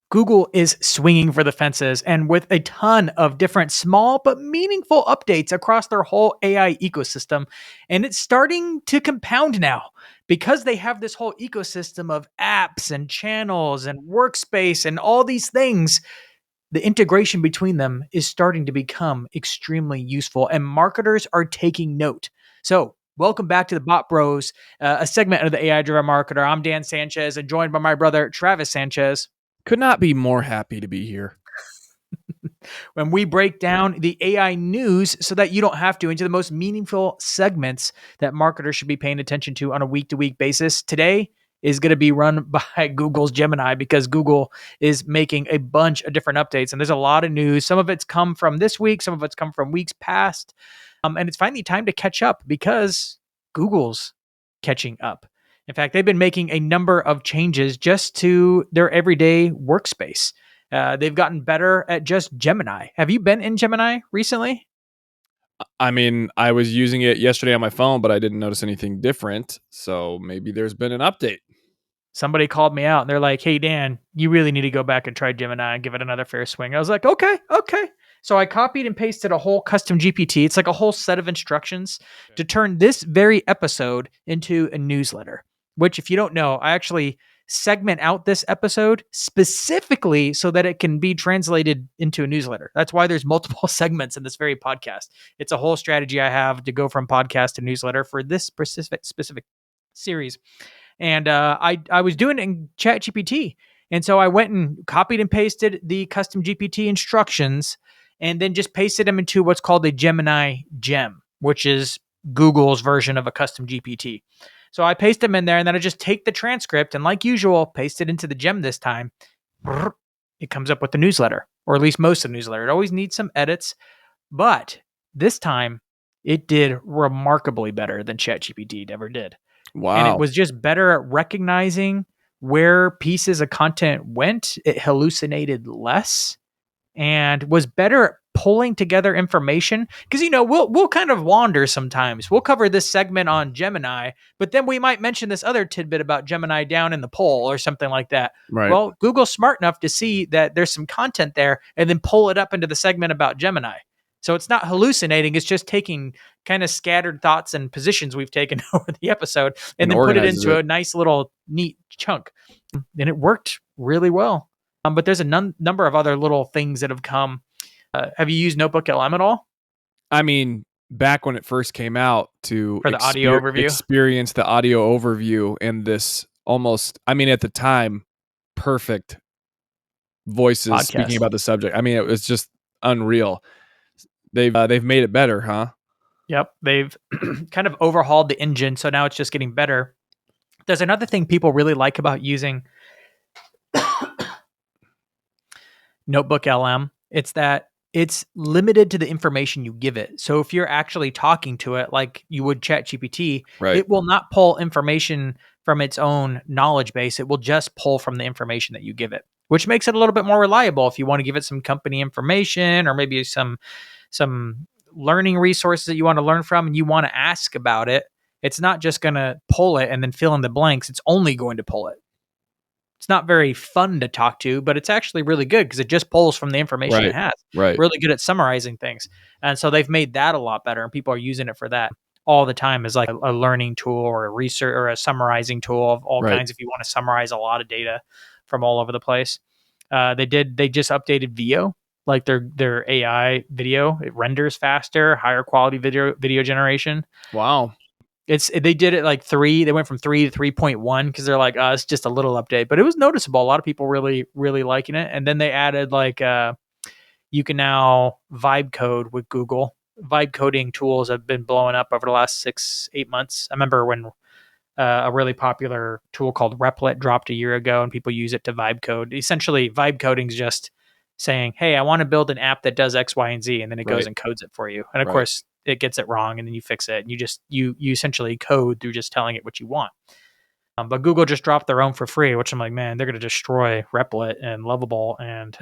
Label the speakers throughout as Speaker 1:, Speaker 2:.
Speaker 1: Google is swinging for the fences and with a ton of different small but meaningful updates across their whole AI ecosystem. And it's starting to compound now because they have this whole ecosystem of apps and channels and workspace and all these things. The integration between them is starting to become extremely useful, and marketers are taking note. So, welcome back to the Bot Bros, a segment of the AI Driven Marketer. I'm Dan Sanchez, and joined by my brother Travis Sanchez.
Speaker 2: Could not be more happy to be here.
Speaker 1: When we break down the AI news so that you don't have to, into the most meaningful segments that marketers should be paying attention to on a week-to-week basis. Today is going to be run by Google's Gemini because Google is making a bunch of different updates, and there's a lot of news. Some of it's come from this week, some of it's come from weeks past, and it's finally time to catch up because Google's catching up. In fact, they've been making a number of changes just to their everyday workspace. They've gotten better at just Gemini. Have you been in Gemini recently?
Speaker 2: I mean, I was using it yesterday on my phone, but I didn't notice anything different. So maybe there's been an update.
Speaker 1: Somebody called me out and they're like, "Hey, Dan, you really need to go back and try Gemini and give it another fair swing." I was like, okay. So I copied and pasted a whole custom GPT. It's like a whole set of instructions to turn this very episode into a newsletter, which, if you don't know, I actually segment out this episode specifically so that it can be translated into a newsletter. That's why there's multiple segments in this very podcast. It's a whole strategy I have to go from podcast to newsletter for this specific series. And I was doing it in ChatGPT. And so I went and copied and pasted the custom GPT instructions and then just pasted them into what's called a Gemini gem, which is Google's version of a custom GPT. So I paste them in there and then I just take the transcript and, like usual, paste it into the gem this time. It comes up with the newsletter, or at least most of the newsletter. It always needs some edits, but this time it did remarkably better than ChatGPT ever did.
Speaker 2: Wow.
Speaker 1: And it was just better at recognizing where pieces of content went. It hallucinated less and was better at pulling together information. Because, we'll kind of wander sometimes. We'll cover this segment on Gemini, but then we might mention this other tidbit about Gemini down in the poll or something like that.
Speaker 2: Right.
Speaker 1: Well, Google's smart enough to see that there's some content there and then pull it up into the segment about Gemini. So it's not hallucinating. It's just taking kind of scattered thoughts and positions we've taken over the episode and then put it into a nice little neat chunk. And it worked really well. But there's a number of other little things that have come. Have you used NotebookLM at all?
Speaker 2: I mean, back when it first came out
Speaker 1: for the audio overview,
Speaker 2: experience the audio overview and this almost, I mean, at the time, perfect voices podcast speaking about the subject. I mean, it was just unreal. They've made it better, huh?
Speaker 1: Yep. They've kind of overhauled the engine, so now it's just getting better. There's another thing people really like about using NotebookLM. It's that it's limited to the information you give it. So if you're actually talking to it like you would ChatGPT,
Speaker 2: right,
Speaker 1: it will not pull information from its own knowledge base. It will just pull from the information that you give it, which makes it a little bit more reliable if you want to give it some company information or maybe some learning resources that you want to learn from and you want to ask about it. It's not just going to pull it and then fill in the blanks. It's only going to pull it. It's not very fun to talk to, but it's actually really good because it just pulls from the information it has.
Speaker 2: Right.
Speaker 1: Really good at summarizing things. And so they've made that a lot better and people are using it for that all the time as like a learning tool or a research or a summarizing tool of all kinds if you want to summarize a lot of data from all over the place. They just updated VO, like their AI video. It renders faster, higher quality video generation.
Speaker 2: Wow.
Speaker 1: They did it like 3. They went from 3 to 3.1 because they're like, it's just a little update, but it was noticeable. A lot of people really, really liking it. And then they added like, you can now vibe code with Google. Vibe coding tools have been blowing up over the last 6-8 months. I remember when a really popular tool called Replit dropped a year ago and people use it to vibe code. Essentially, vibe coding is just saying, hey, I want to build an app that does X, Y, and Z, and then it goes and codes it for you. And of course, it gets it wrong, and then you fix it. And you essentially code through just telling it what you want. But Google just dropped their own for free, which I'm like, man, they're going to destroy Replit and Lovable and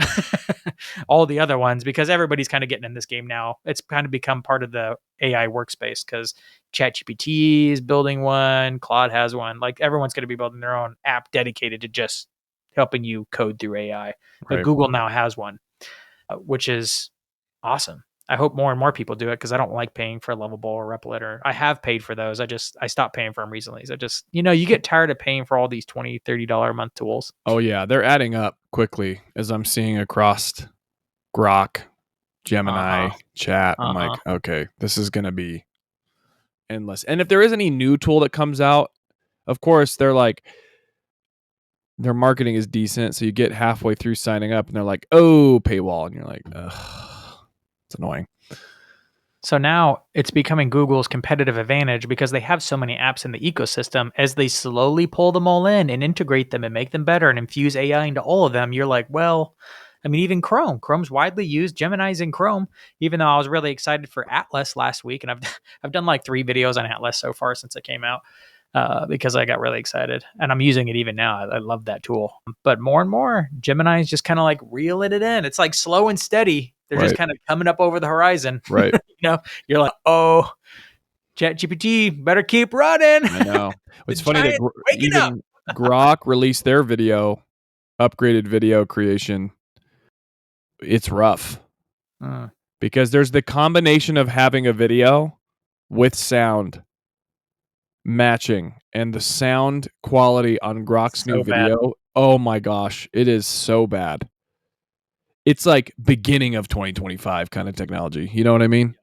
Speaker 1: all the other ones because everybody's kind of getting in this game now. It's kind of become part of the AI workspace because ChatGPT is building one, Claude has one. Like everyone's going to be building their own app dedicated to just helping you code through AI. But
Speaker 2: Right.
Speaker 1: Google now has one, which is awesome. I hope more and more people do it because I don't like paying for Lovable or Replit. Or I have paid for those. I stopped paying for them recently. So just, you get tired of paying for all these $20, $30 a month tools.
Speaker 2: Oh yeah, they're adding up quickly as I'm seeing across Grok, Gemini, Chat. I'm like, okay, this is gonna be endless. And if there is any new tool that comes out, of course they're like, their marketing is decent, so you get halfway through signing up and they're like, oh, paywall, and you're like, ugh, it's annoying.
Speaker 1: So now it's becoming Google's competitive advantage because they have so many apps in the ecosystem. As they slowly pull them all in and integrate them and make them better and infuse AI into all of them, you're like, well, I mean, even Chrome's widely used. Gemini's in Chrome, even though I was really excited for Atlas last week. And I've done like 3 videos on Atlas so far since it came out because I got really excited. And I'm using it even now. I love that tool. But more and more, Gemini is just kind of like reeling it in. It's like slow and steady. They're just kind of coming up over the horizon.
Speaker 2: Right.
Speaker 1: You're like, oh, ChatGPT, better keep running.
Speaker 2: I know. It's funny that even Grok released their upgraded video creation. It's rough because there's the combination of having a video with sound matching, and the sound quality on Grok's new video. Oh my gosh, it is so bad. It's like beginning of 2025 kind of technology. You know what I mean?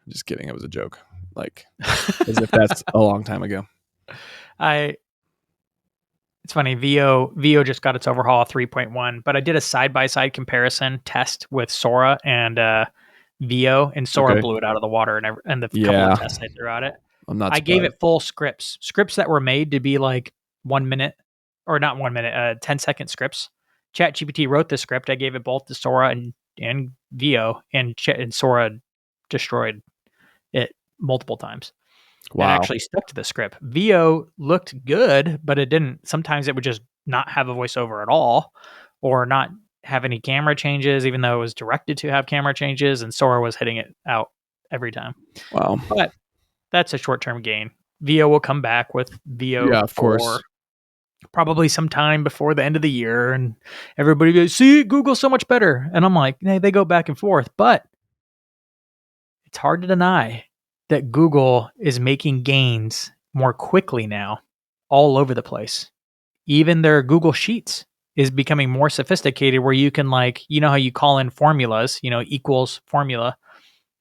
Speaker 2: I'm just kidding. It was a joke. Like, as if that's a long time ago.
Speaker 1: It's funny. VO just got its overhaul 3.1, but I did a side-by-side comparison test with Sora and VO, and Sora blew it out of the water, and the couple of tests I threw at it. I gave it full scripts that were made to be like 1 minute, or not 1 minute, 10-second scripts. ChatGPT wrote the script. I gave it both to Sora and VO, and Sora destroyed it multiple times. Wow. And actually stuck to the script. VO looked good, but it didn't. Sometimes it would just not have a voiceover at all, or not have any camera changes, even though it was directed to have camera changes, and Sora was hitting it out every time.
Speaker 2: Wow.
Speaker 1: But that's a short-term gain. VO will come back with VO
Speaker 2: of course,
Speaker 1: probably sometime before the end of the year, and everybody goes, see, Google's so much better. And I'm like, hey, they go back and forth, but it's hard to deny that Google is making gains more quickly now all over the place. Even their Google Sheets is becoming more sophisticated where you can, like, how you call in formulas, equals formula.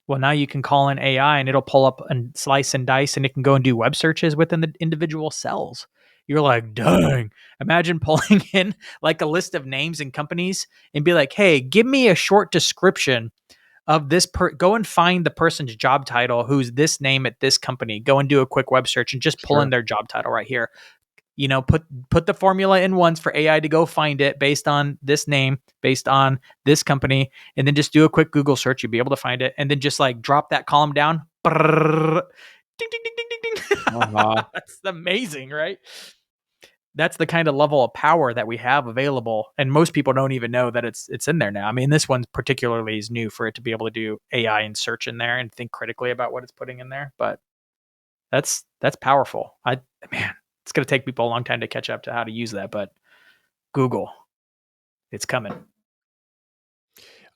Speaker 1: Well, now you can call in AI and it'll pull up and slice and dice, and it can go and do web searches within the individual cells. You're like, dang, imagine pulling in like a list of names and companies and be like, hey, give me a short description of this go and find the person's job title who's this name at this company. Go and do a quick web search and just pull in their job title right here. Put the formula in once for AI to go find it based on this name, based on this company, and then just do a quick Google search. You'll be able to find it, and then just like drop that column down. Brrr, ding, ding, ding, ding, ding, ding. That's amazing, right? That's the kind of level of power that we have available, and most people don't even know that it's in there now. I mean, this one particularly is new for it to be able to do AI and search in there and think critically about what it's putting in there. But that's powerful. Man, it's going to take people a long time to catch up to how to use that, but Google, it's coming.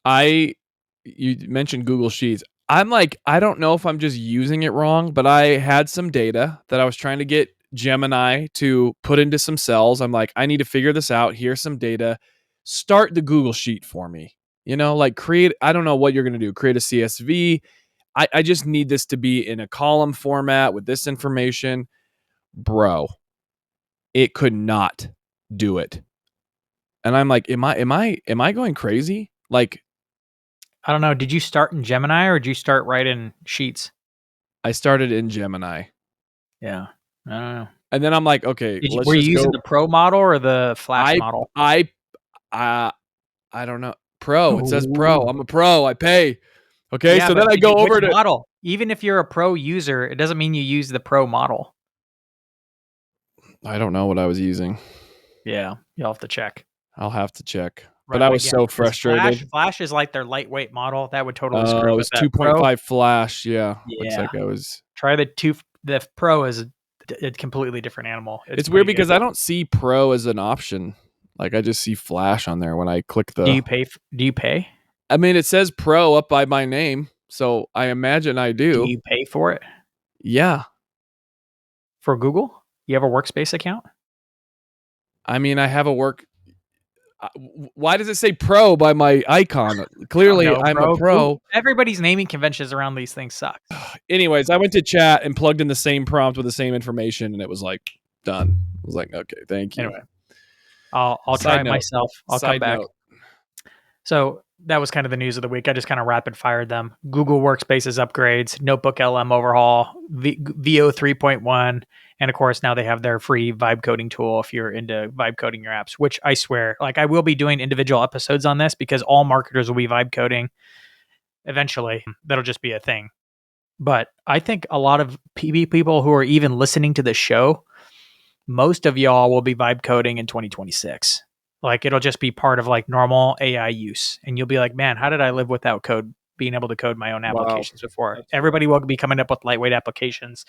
Speaker 2: You mentioned Google Sheets. I'm like, I don't know if I'm just using it wrong, but I had some data that I was trying to get Gemini to put into some cells. I'm like, I need to figure this out. Here's some data. Start the Google Sheet for me. Like create, I don't know what you're going to do. Create a CSV. I just need this to be in a column format with this information. Bro, it could not do it. And I'm like, am I going crazy? Like,
Speaker 1: I don't know. Did you start in Gemini or did you start right in Sheets?
Speaker 2: I started in Gemini.
Speaker 1: Yeah. I don't know.
Speaker 2: And then I'm like, okay,
Speaker 1: were you using the Pro model or the Flash model?
Speaker 2: I don't know. Pro. It says Pro. I'm a pro. I pay. Okay, so then I go over to
Speaker 1: model. Even if you're a pro user, it doesn't mean you use the Pro model.
Speaker 2: I don't know what I was using.
Speaker 1: Yeah, you'll have to check.
Speaker 2: I'll have to check.
Speaker 1: Run
Speaker 2: But I
Speaker 1: it
Speaker 2: was
Speaker 1: again,
Speaker 2: so
Speaker 1: because
Speaker 2: frustrated.
Speaker 1: Flash is like their lightweight model. That would totally screw
Speaker 2: It
Speaker 1: up
Speaker 2: was
Speaker 1: with that Pro.
Speaker 2: 2.5 Flash. Yeah. Looks
Speaker 1: Yeah.
Speaker 2: like I was.
Speaker 1: Try the Pro is a completely different animal.
Speaker 2: It's
Speaker 1: pretty
Speaker 2: weird
Speaker 1: good.
Speaker 2: because I don't see Pro as an option. Like, I just see Flash on there when I click the.
Speaker 1: Do you pay?
Speaker 2: I mean, it says Pro up by my name, so I imagine I do.
Speaker 1: Do you pay for it?
Speaker 2: Yeah.
Speaker 1: For Google? You have a Workspace account?
Speaker 2: I mean, I have a work. Why does it say Pro by my icon? Clearly, I'm a pro.
Speaker 1: Everybody's naming conventions around these things suck.
Speaker 2: Anyways, I went to chat and plugged in the same prompt with the same information, and it was like done. I was like, okay, thank you.
Speaker 1: Anyway, I'll try it myself. I'll come back. So that was kind of the news of the week. I just kind of rapid fired them. Google Workspaces upgrades, NotebookLM overhaul, VO 3.1, and of course now they have their free vibe coding tool if you're into vibe coding your apps, which I swear, like, I will be doing individual episodes on this because all marketers will be vibe coding eventually. That'll just be a thing. But I think a lot of people who are even listening to the show, most of y'all will be vibe coding in 2026. Like, it'll just be part of like normal AI use. And you'll be like, man, how did I live without being able to code my own applications before? Everybody will be coming up with lightweight applications.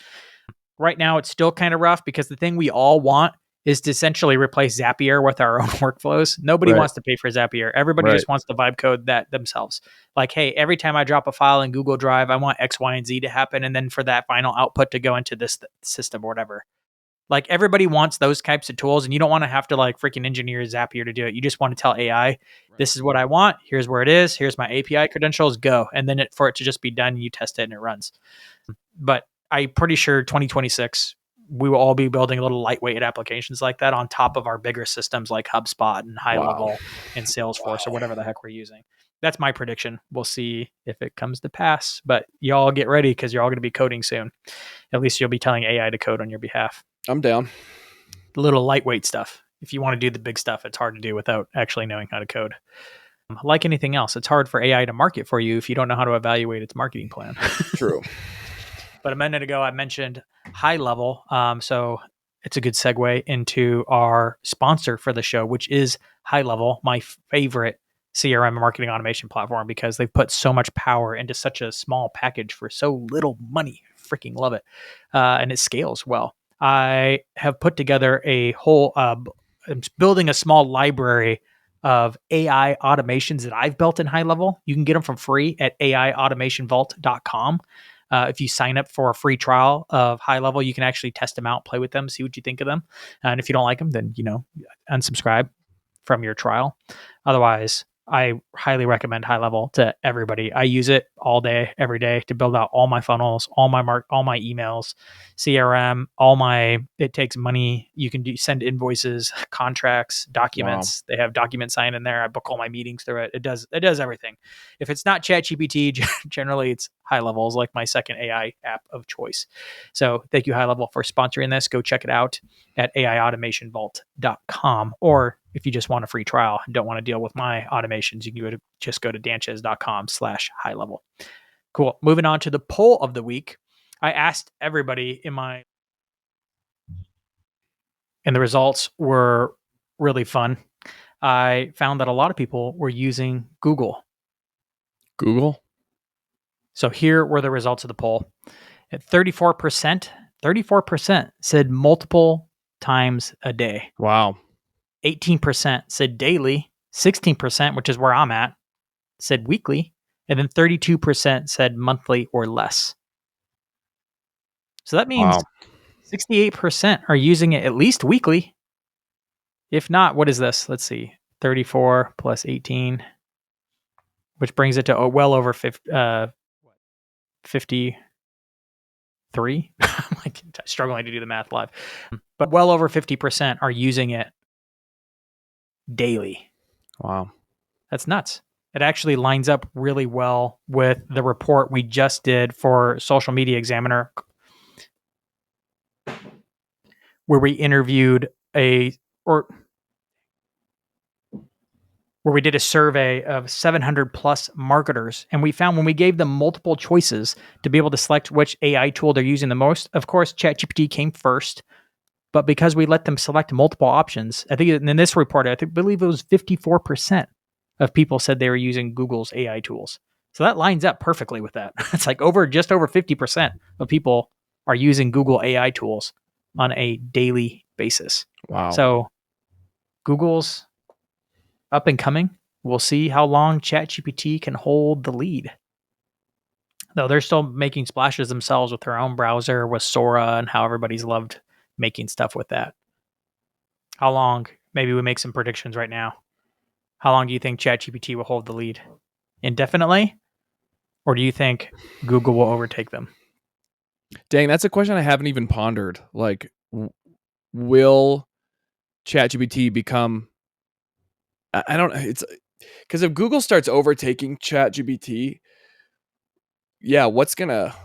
Speaker 1: Right now, it's still kind of rough because the thing we all want is to essentially replace Zapier with our own workflows. Nobody wants to pay for Zapier. Everybody just wants to vibe code that themselves. Like, hey, every time I drop a file in Google Drive, I want X, Y, and Z to happen. And then for that final output to go into this system or whatever. Like, everybody wants those types of tools, and you don't want to have to like freaking engineer Zapier to do it. You just want to tell AI, this is what I want. Here's where it is. Here's my API credentials. Go. And then for it to just be done, you test it and it runs. But I'm pretty sure 2026, we will all be building little lightweight applications like that on top of our bigger systems like HubSpot and High Level and Salesforce or whatever the heck we're using. That's my prediction. We'll see if it comes to pass. But y'all get ready because you're all going to be coding soon. At least you'll be telling AI to code on your behalf.
Speaker 2: I'm down.
Speaker 1: The little lightweight stuff. If you want to do the big stuff, it's hard to do without actually knowing how to code. Like anything else, it's hard for AI to market for you if you don't know how to evaluate its marketing plan.
Speaker 2: True.
Speaker 1: But a minute ago, I mentioned High Level. So it's a good segue into our sponsor for the show, which is High Level, my favorite CRM marketing automation platform, because they've put so much power into such a small package for so little money. Freaking love it. And it scales well. I have put together a whole, I'm building a small library of AI automations that I've built in High Level. You can get them for free at aiautomationvault.com. If you sign up for a free trial of High Level, you can actually test them out, play with them, see what you think of them. And if you don't like them, then, unsubscribe from your trial. Otherwise, I highly recommend High Level to everybody. I use it all day, every day to build out all my funnels, all my emails, CRM, it takes money. You can send invoices, contracts, documents. Wow. They have document sign in there. I book all my meetings through it. It does everything. If it's not ChatGPT, generally it's High Level is like my second AI app of choice. So thank you, High Level, for sponsoring this. Go check it out at aiautomationvault.com, or if you just want a free trial and don't want to deal with my automations, you can just go to danchez.com/high level. Cool. Moving on to the poll of the week. I asked everybody and the results were really fun. I found that a lot of people were using Google. So here were the results of the poll. At 34% said multiple times a day.
Speaker 2: Wow.
Speaker 1: 18% said daily, 16%, which is where I'm at, said weekly, and then 32% said monthly or less. So that means 68% are using it at least weekly. If not, what is this? Let's see. 34 plus 18, which brings it to well over 53. I'm like struggling to do the math live. But well over 50% are using it daily.
Speaker 2: Wow.
Speaker 1: That's nuts. It actually lines up really well with the report we just did for Social Media Examiner, where we interviewed where we did a survey of 700 plus marketers. And we found when we gave them multiple choices to be able to select which AI tool they're using the most, of course, ChatGPT came first. But because we let them select multiple options, I think in this report, believe it was 54% of people said they were using Google's AI tools. So that lines up perfectly with that. It's like just over 50% of people are using Google AI tools on a daily basis.
Speaker 2: Wow.
Speaker 1: So Google's up and coming. We'll see how long ChatGPT can hold the lead. Though they're still making splashes themselves with their own browser, with Sora, and how everybody's loved making stuff with that. How long? Maybe we make some predictions right now. How long do you think ChatGPT will hold the lead? Indefinitely? Or do you think Google will overtake them?
Speaker 2: Dang, that's a question I haven't even pondered. Like, will ChatGPT become... I don't... It's because if Google starts overtaking ChatGPT, yeah, what's that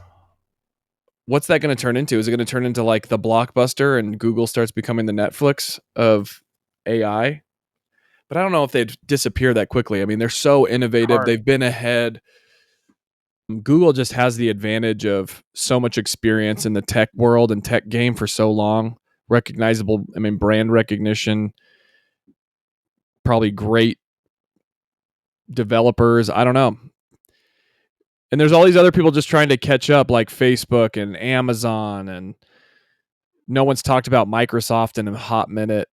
Speaker 2: going to turn into? Is it going to turn into like the Blockbuster and Google starts becoming the Netflix of AI? But I don't know if they'd disappear that quickly. I mean, they're so innovative. They've been ahead. Google just has the advantage of so much experience in the tech world and tech game for so long. Recognizable, brand recognition, probably great developers. I don't know. And there's all these other people just trying to catch up, like Facebook and Amazon, and no one's talked about Microsoft in a hot minute.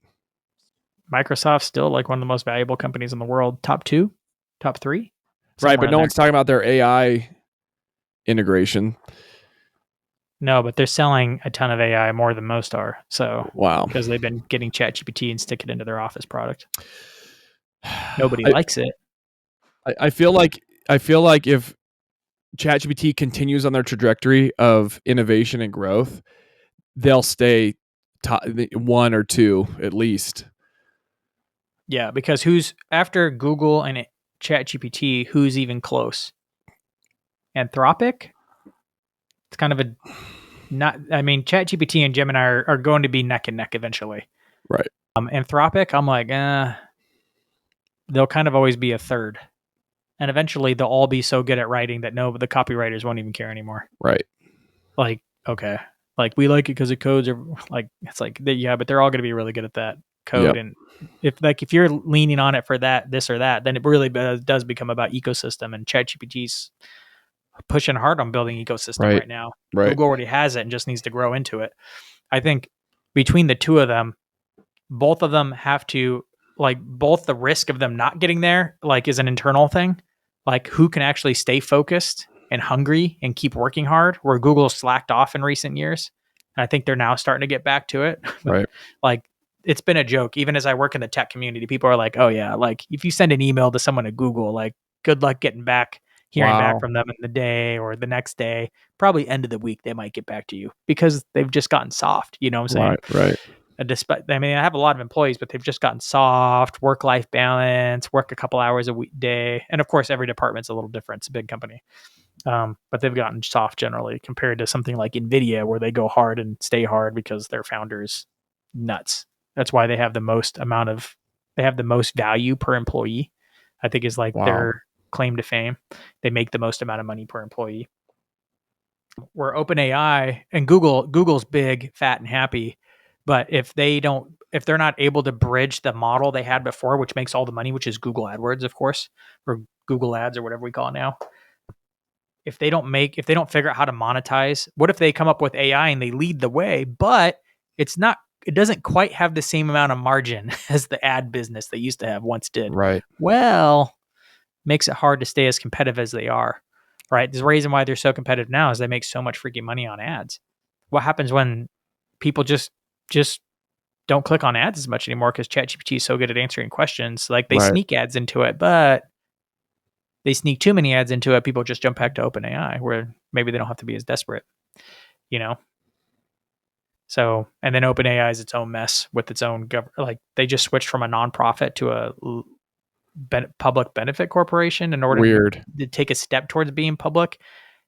Speaker 1: Microsoft's still like one of the most valuable companies in the world. Top 2? Top 3?
Speaker 2: Right, but no one's talking about their AI integration.
Speaker 1: No, but they're selling a ton of AI, more than most are. So
Speaker 2: wow,
Speaker 1: because they've been getting ChatGPT and stick it into their Office product. Nobody likes it.
Speaker 2: I feel like if ChatGPT continues on their trajectory of innovation and growth, they'll stay top 1 or 2 at least.
Speaker 1: Yeah, because who's after Google and ChatGPT? Who's even close? Anthropic. It's kind of a not. I mean, ChatGPT and Gemini are going to be neck and neck eventually.
Speaker 2: Right.
Speaker 1: Anthropic, I'm like, they'll kind of always be a third, and eventually they'll all be so good at writing that the copywriters won't even care anymore.
Speaker 2: Right.
Speaker 1: Like, okay, like we like it because the codes are like, it's like, yeah, but they're all going to be really good at that code. Yep. And if you're leaning on it for that, this or that, then it really does become about ecosystem, and ChatGPT's pushing hard on building ecosystem right now. Right. Google already has it and just needs to grow into it. I think between the two of them, both of them have to, like, both the risk of them not getting there, like, is an internal thing. Like, who can actually stay focused and hungry and keep working hard, where Google slacked off in recent years. And I think they're now starting to get back to it.
Speaker 2: Right.
Speaker 1: Like, it's been a joke. Even as I work in the tech community, people are like, oh yeah, like if you send an email to someone at Google, like good luck getting back, hearing back from them in the day or the next day. Probably end of the week, they might get back to you because they've just gotten soft. You know what I'm saying?
Speaker 2: Right.
Speaker 1: Despite, I mean, I have a lot of employees, but they've just gotten soft, work-life balance, work a couple hours a day. And of course, every department's a little different. It's a big company. But they've gotten soft generally compared to something like NVIDIA, where they go hard and stay hard because their founder's nuts. That's why they have the most value per employee, I think, is like their claim to fame. They make the most amount of money per employee. Where OpenAI and Google's big, fat, and happy. But if they're not able to bridge the model they had before, which makes all the money, which is Google AdWords, of course, or Google Ads or whatever we call it now. If they don't figure out how to monetize, what if they come up with AI and they lead the way, but it doesn't quite have the same amount of margin as the ad business they used to have once did.
Speaker 2: Right.
Speaker 1: Well, makes it hard to stay as competitive as they are. Right. The reason why they're so competitive now is they make so much freaking money on ads. What happens when people just don't click on ads as much anymore because ChatGPT is so good at answering questions? Like they sneak ads into it, but they sneak too many ads into it. People just jump back to OpenAI, where maybe they don't have to be as desperate, you know? So, and then OpenAI is its own mess with its own like they just switched from a nonprofit to a public benefit corporation in order to take a step towards being public.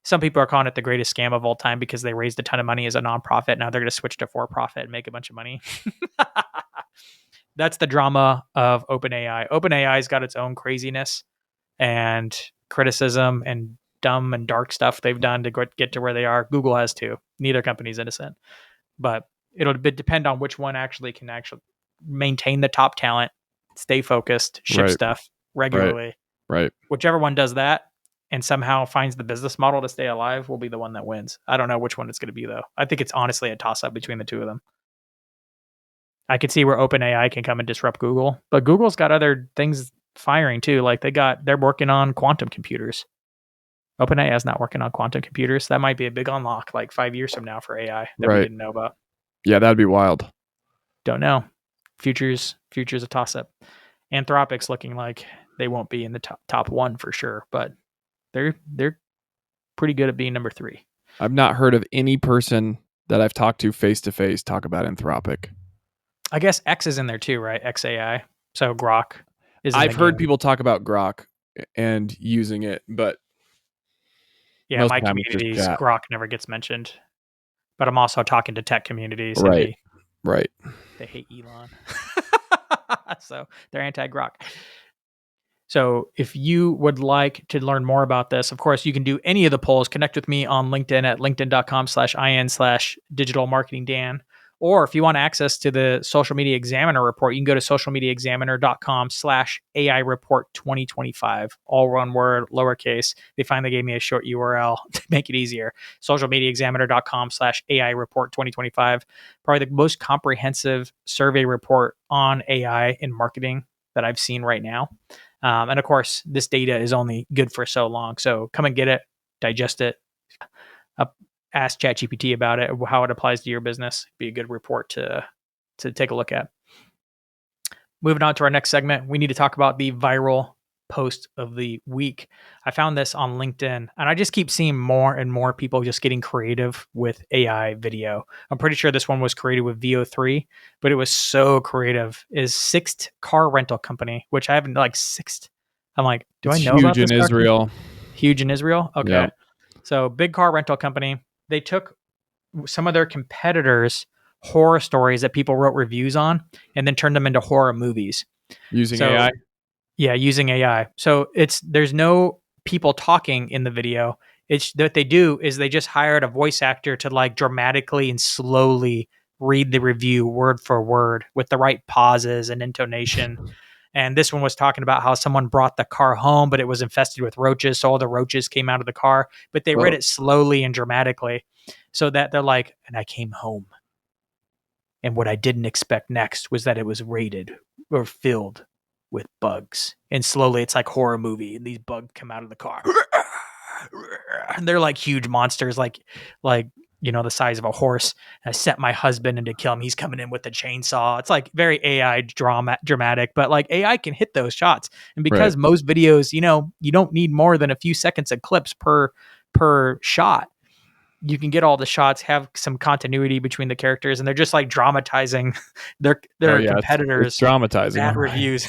Speaker 1: Some people are calling it the greatest scam of all time because they raised a ton of money as a nonprofit. Now they're going to switch to for-profit and make a bunch of money. That's the drama of OpenAI. OpenAI's got its own craziness and criticism and dumb and dark stuff they've done to get to where they are. Google has too. Neither company's innocent. But it'll depend on which one actually can actually maintain the top talent, stay focused, ship stuff regularly.
Speaker 2: Right.
Speaker 1: Whichever one does that and somehow finds the business model to stay alive will be the one that wins. I don't know which one it's going to be, though. I think it's honestly a toss-up between the two of them. I could see where OpenAI can come and disrupt Google, but Google's got other things firing too. Like they're working on quantum computers. OpenAI is not working on quantum computers. That might be a big unlock like 5 years from now for AI that we didn't know about.
Speaker 2: Yeah, that'd be wild.
Speaker 1: Don't know. Future's a toss-up. Anthropic's looking like they won't be in the top one for sure, but they're pretty good at being number 3.
Speaker 2: I've not heard of any person that I've talked to face to face talk about Anthropic.
Speaker 1: I guess X is in there too, right? XAI. So Grok is.
Speaker 2: I've heard people talk about Grok and using it, but
Speaker 1: yeah, my communities, Grok never gets mentioned. But I'm also talking to tech communities.
Speaker 2: Right.
Speaker 1: They hate Elon. So they're anti-Grok. So if you would like to learn more about this, of course, you can do any of the polls. Connect with me on LinkedIn at linkedin.com/in/digitalmarketingdan. Or if you want access to the Social Media Examiner report, you can go to socialmediaexaminer.com/AI report 2025, all one word, lowercase. They finally gave me a short URL to make it easier. socialmediaexaminer.com/AI report 2025, probably the most comprehensive survey report on AI in marketing that I've seen right now. And of course, this data is only good for so long. So come and get it, digest it, ask ChatGPT about it, how it applies to your business. Be a good report to take a look at. Moving on to our next segment, we need to talk about the viral post of the week. I found this on LinkedIn, and I just keep seeing more and more people just getting creative with AI video. I'm pretty sure this one was created with VO3, but it was so creative. Is Sixt car rental company, which I haven't Sixt. I'm like, do I know about this?
Speaker 2: Huge in Israel.
Speaker 1: Huge in Israel? Okay.
Speaker 2: Yep.
Speaker 1: So big car rental company. They took some of their competitors' horror stories that people wrote reviews on and then turned them into horror movies.
Speaker 2: Using AI?
Speaker 1: Yeah, using AI. So there's no people talking in the video. It's what they do is they just hired a voice actor to dramatically and slowly read the review word for word with the right pauses and intonation. And this one was talking about how someone brought the car home, but it was infested with roaches. So all the roaches came out of the car, but they read it slowly and dramatically so that they're like, and I came home. And what I didn't expect next was that it was raided or filled with bugs. And slowly it's like horror movie. And these bugs come out of the car. And they're like huge monsters, like the size of a horse. I set my husband in to kill him. He's coming in with the chainsaw. It's like very AI dramatic, but AI can hit those shots. And because most videos, you don't need more than a few seconds of clips per shot. You can get all the shots, have some continuity between the characters, and they're just dramatizing their competitors.
Speaker 2: It's dramatizing
Speaker 1: bad reviews,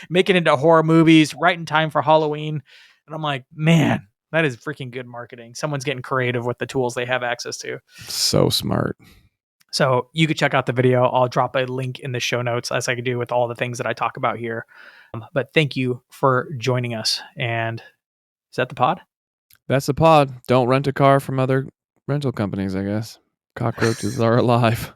Speaker 1: make it into horror movies right in time for Halloween. And I'm like, man, that is freaking good marketing. Someone's getting creative with the tools they have access to.
Speaker 2: So smart.
Speaker 1: So you could check out the video. I'll drop a link in the show notes, as I can do with all the things that I talk about here. But thank you for joining us. And is that the pod?
Speaker 2: That's the pod. Don't rent a car from other rental companies, I guess. Cockroaches are alive.